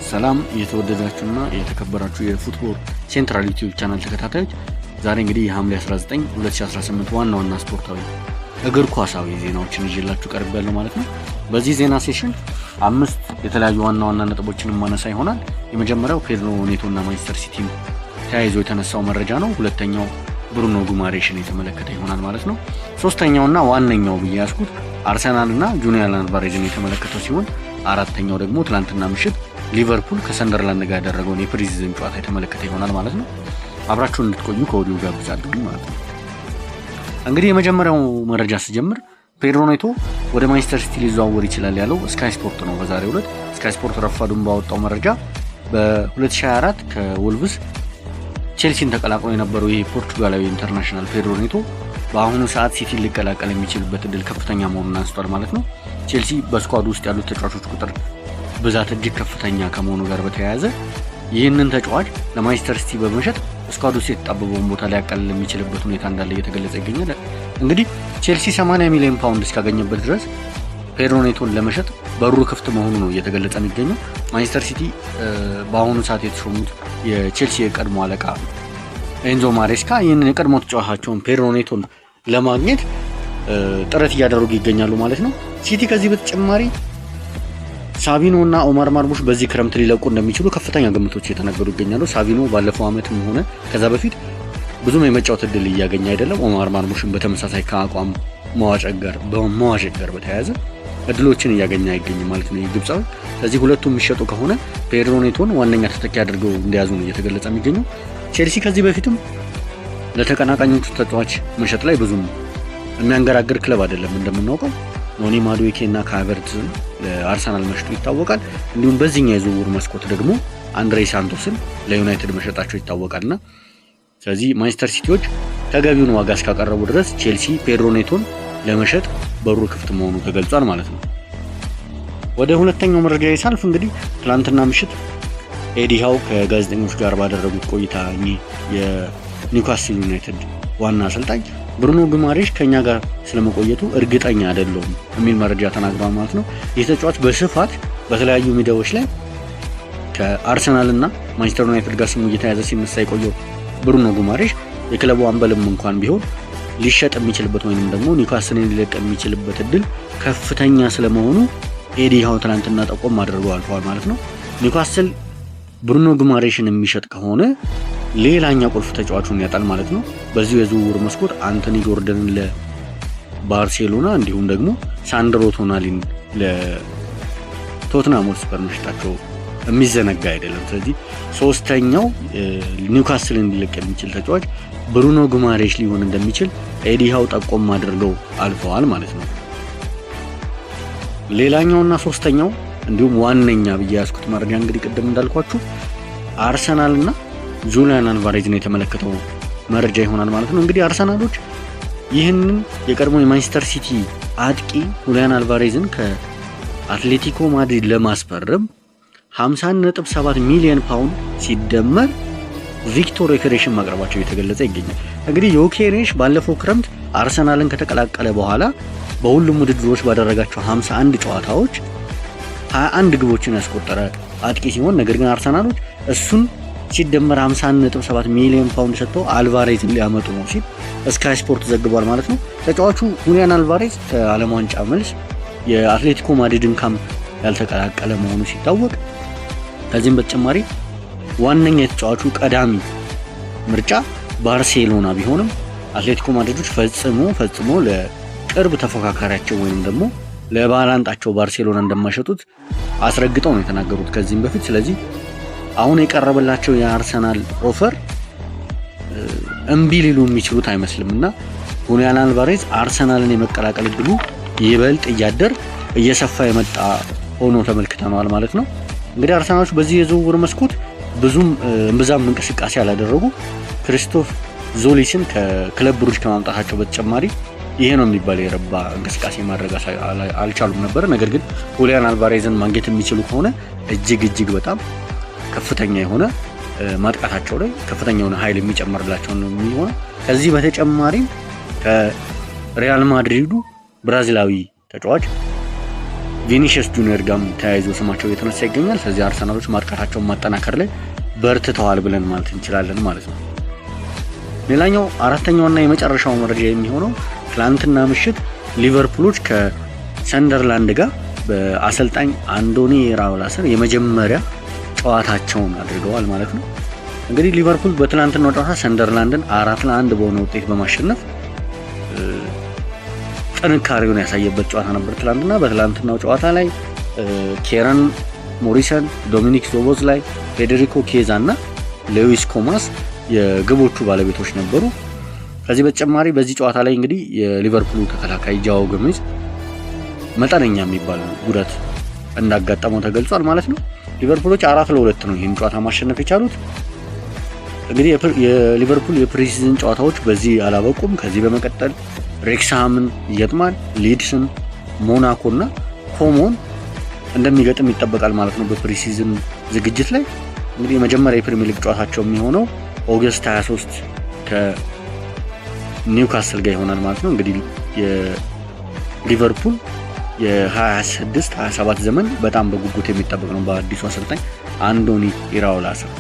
ሰላም የተወደዳችሁና የተከበራችሁ የፉትቦል ሴንትራል ዩቲዩብ ቻናል ተከታታዮች ዛሬ እንግዲህ የሐምሌ 19 2018 ዋና ስፖርታዊ እግር ኳሳዊ ዜናዎችን ይዤላችሁ ቀርቤያለሁ ማለት ነው። በዚህ ዜና ሴሽን 5 የተለያዩ ዋና ነጥቦችን ማነሳ ይሆናል። የመጀመሪያው ፔድሮ ኔቶና ማንቸስተር ሲቲ ተያይዞ የተነሳው መረጃ ነው። ሁለተኛው ብሩኖ ጉማሬሽን የተመለከተ ይሆናል ማለት ነው። ሶስተኛውና ዋነኛው ብያስኩት አርሰናልና ጁሊያን አልቫሬዝን የተመለከተው ሲሆን አራተኛው ደግሞ ትላንትና ምሽት ሊቨርፑል ከሰንደርላንድ ጋር ያደረገውን የፕሪሲዝን ጨዋታ የተመለከተ ይሆናል ማለት ነው። አብራችሁን እንድትቆዩ ከወዲሁ ጋብዛለሁ ማለት ነው። እንግዲህ የመጀመሪያው መረጃ ሲጀምር ፔድሮ ኔቶ ወደ ማንቸስተር ሲቲ ሊዘዋወር ይችላል ያለው ስካይ ስፖርት ነው። በዛሬው ዕለት ስካይ ስፖርት ረፋዱን ባወጣው መረጃ በ2024 ከወልቭስ ቼልሲን ተቀላቅሎ የነበረው የፖርቹጋላዊ ኢንተርናሽናል ፔድሮ ኔቶ በአሁኑ ሰዓት ሲቲን ሊቀላቀል የሚችልበት እድል ከፍተኛ መሆኑን አንስቷል ማለት ነው። ቼልሲ በስኳዱ ውስጥ ያሉት ተጫዋቾች ቁጥር ብዛት እጅግ ከፍተኛ ከመሆኑ ጋር በተያያዘ ይህንን ተጫዋች ለማንቸስተር ሲቲ በመሸጥ ስኳዱ ውስጥ የተጣበበውን ቦታ ሊያቀልል የሚችልበት ሁኔታ እንዳለ እየተገለጸ ይገኛል። እንግዲህ ቼልሲ 80 ሚሊዮን ፓውንድ እስካገኘበት ድረስ ፔድሮ ኔቶን ለመሸጥ በሩ ክፍት መሆኑ ነው እየተገለጸ የሚገኘው። ማንቸስተር ሲቲ በአሁኑ ሰዓት የተሾሙት የቼልሲ የቀድሞ አለቃ ኤንዞ ማሬስካ ይህንን የቀድሞ ተጫዋቻቸውን ፔድሮ ኔቶን ለማግኘት ጥረት እያደረጉ ይገኛሉ ማለት ነው። ሲቲ ከዚህ በተጨማሪ ሳቪኖ እና ኦማር ማርሙሽ በዚህ ክረምት ሊለቁ እንደሚችሉ ከፍተኛ ግምቶች እየተነገሩ ይገኛሉ። ሳቪኖ ባለፈው ዓመትም ሆነ ከዛ በፊት ብዙም የመጫወት እድል እያገኘ አይደለም። ኦማር ማርሙሽን በተመሳሳይ ከአቋም መዋዠቅ ጋር በተያያዘ እድሎችን እያገኘ አይገኝም ማለት ነው ግብፃዊ። ስለዚህ ሁለቱም የሚሸጡ ከሆነ ፔድሮ ኔቶን ዋነኛ ተተኪ አድርገው እንዲያዙ ነው እየተገለጸ የሚገኘው። ቼልሲ ከዚህ በፊትም ለተቀናቃኞቹ ተጫዋች መሸጥ ላይ ብዙም የሚያንገራግር ክለብ አይደለም። እንደምናውቀው ኖኒ ማዱዌኬ እና ካቨርትዝን ለአርሰናል መሸጡ ይታወቃል። እንዲሁም በዚህኛው የዝውውር መስኮት ደግሞ አንድሬ ሳንቶስን ለዩናይትድ መሸጣቸው ይታወቃልና ስለዚህ ማንቸስተር ሲቲዎች ተገቢውን ዋጋ እስካቀረቡ ድረስ ቼልሲ ፔድሮ ኔቶን ለመሸጥ በሩ ክፍት መሆኑ ተገልጿል ማለት ነው። ወደ ሁለተኛው መረጃ ይሳልፍ። እንግዲህ ትላንትና ምሽት ኤዲ ሃው ከጋዜጠኞች ጋር ባደረጉት ቆይታ የኒውካስል ዩናይትድ ዋና አሰልጣኝ ብሩኖ ጉማሬሽ ከኛ ጋር ስለመቆየቱ እርግጠኛ አይደለሁም የሚል መረጃ ተናግረዋል ማለት ነው። የተጫዋች በስፋት በተለያዩ ሚዲያዎች ላይ ከአርሰናል እና ማንቸስተር ዩናይትድ ጋር ስሙ እየተያዘ ሲነሳ የቆየው ብሩኖ ጉማሬሽ የክለቡ አምበልም እንኳን ቢሆን ሊሸጥ የሚችልበት ወይንም ደግሞ ኒውካስልን ሊለቅ የሚችልበት እድል ከፍተኛ ስለመሆኑ ኤዲ ሃው ትናንትና ጠቆም አድርገው አልፈዋል ማለት ነው። ኒውካስል ብሩኖ ጉማሬሽን የሚሸጥ ከሆነ ሌላኛ ቁልፍ ተጫዋቹን ያጣል ማለት ነው። በዚሁ የዝውውር መስኮት አንቶኒ ጎርደንን ለባርሴሎና እንዲሁም ደግሞ ሳንድሮ ቶናሊን ለቶትናም ሆትስፐር መሸጣቸው የሚዘነጋ አይደለም። ስለዚህ ሶስተኛው ኒውካስልን ሊለቅ የሚችል ተጫዋች ብሩኖ ጉማሬሽ ሊሆን እንደሚችል ኤዲ ሃው ጠቆም አድርገው አልፈዋል ማለት ነው። ሌላኛውና ሶስተኛው እንዲሁም ዋነኛ ብዬ ያስኩት መረጃ እንግዲህ ቅድም እንዳልኳችሁ አርሰናልና ጁሊያን አልቫሬዝን የተመለከተው መረጃ ይሆናል ማለት ነው። እንግዲህ አርሰናሎች ይህንን የቀድሞ የማንቸስተር ሲቲ አጥቂ ጁሊያን አልቫሬዝን ከአትሌቲኮ ማድሪድ ለማስፈረም 50.7 ሚሊዮን ፓውንድ ሲደመር ቪክቶር ዮኬሬሽን ማቅረባቸው የተገለጸ ይገኛል። እንግዲህ ዮኬሬሽ ባለፈው ክረምት አርሰናልን ከተቀላቀለ በኋላ በሁሉም ውድድሮች ባደረጋቸው 51 ጨዋታዎች 21 ግቦችን ያስቆጠረ አጥቂ ሲሆን ነገር ግን አርሰናሎች እሱን ሲደመር 50.7 ሚሊዮን ፓውንድ ሰጥተው አልቫሬዝን ሊያመጡ ነው ሲል ስካይ ስፖርት ዘግቧል ማለት ነው። ተጫዋቹ ጁሊያን አልቫሬዝ ከዓለም ዋንጫ መልስ የአትሌቲኮ ማድሪድን ካምፕ ያልተቀላቀለ መሆኑ ሲታወቅ ከዚህም በተጨማሪ ዋነኛ የተጫዋቹ ቀዳሚ ምርጫ ባርሴሎና ቢሆንም አትሌቲኮ ማድሪዶች ፈጽሞ ለቅርብ ተፎካካሪያቸው ወይም ደግሞ ለባላንጣቸው ባርሴሎና እንደማይሸጡት አስረግጠው ነው የተናገሩት ከዚህም በፊት። ስለዚህ አሁን የቀረበላቸው የአርሰናል ኦፈር እምቢ ሊሉ የሚችሉት አይመስልምና ጁሊያን አልቫሬዝ አርሰናልን የመቀላቀል እድሉ ይበልጥ እያደር እየሰፋ የመጣ ሆኖ ተመልክተናል ማለት ነው። እንግዲህ አርሰናሎች በዚህ የዝውውር መስኮት ብዙም እምብዛም እንቅስቃሴ ያላደረጉ ክሪስቶፍ ዞሊስን ከክለብ ብሩጅ ከማምጣታቸው በተጨማሪ ይሄ ነው የሚባለው የረባ እንቅስቃሴ ማድረግ አልቻሉም ነበር። ነገር ግን ጁሊያን አልቫሬዝን ማግኘት የሚችሉ ከሆነ እጅግ በጣም ከፍተኛ የሆነ ማጥቃታቸው ላይ ከፍተኛ የሆነ ኃይል የሚጨምርላቸው ነው የሚሆነው። ከዚህ በተጨማሪ ከሪያል ማድሪዱ ብራዚላዊ ተጫዋች ቪኒሺየስ ጁኒየር ጋም ተያይዞ ስማቸው እየተነሳ ይገኛል። ስለዚህ አርሰናሎች ማጥቃታቸውን ማጠናከር ላይ በርትተዋል ብለን ማለት እንችላለን ማለት ነው። ሌላኛው አራተኛውና የመጨረሻው መረጃ የሚሆነው ትላንትና ምሽት ሊቨርፑሎች ከሰንደርላንድ ጋር በአሰልጣኝ አንዶኒ ኢራኦላ ስር የመጀመሪያ ጨዋታቸውን አድርገዋል ማለት ነው። እንግዲህ ሊቨርፑል በትላንትናው ጨዋታ ሰንደርላንድን 4-1 በሆነ ውጤት በማሸነፍ ጥንካሬውን ያሳየበት ጨዋታ ነበር ትላንትና። በትላንትናው ጨዋታ ላይ ኬረን ሞሪሰን፣ ዶሚኒክ ሶቦስላይ፣ ፌዴሪኮ ኬዛ እና ሌዊስ ኮማስ የግቦቹ ባለቤቶች ነበሩ። ከዚህ በተጨማሪ በዚህ ጨዋታ ላይ እንግዲህ የሊቨርፑል ተከላካይ ጃኦ ጎሜዝ መጠነኛ የሚባል ጉዳት እንዳጋጠመው ተገልጿል ማለት ነው። ሊቨርፑሎች 4-2 ነው ይህን ጨዋታ ማሸነፍ የቻሉት። እንግዲህ የሊቨርፑል የፕሪሲዝን ጨዋታዎች በዚህ አላበቁም። ከዚህ በመቀጠል ሬክስሃምን ይገጥማል፣ ሊድስን፣ ሞናኮና ኮሞን እንደሚገጥም ይጠበቃል ማለት ነው። በፕሪሲዝን ዝግጅት ላይ እንግዲህ የመጀመሪያ የፕሪሚየር ሊግ ጨዋታቸው የሚሆነው ኦገስት 23 ከኒውካስል ጋር ይሆናል ማለት ነው። እንግዲህ የሊቨርፑል የ26-27 ዘመን በጣም በጉጉት የሚጠበቅ ነው በአዲሱ አሰልጣኝ አንዶኒ ኢራኦላ ስር።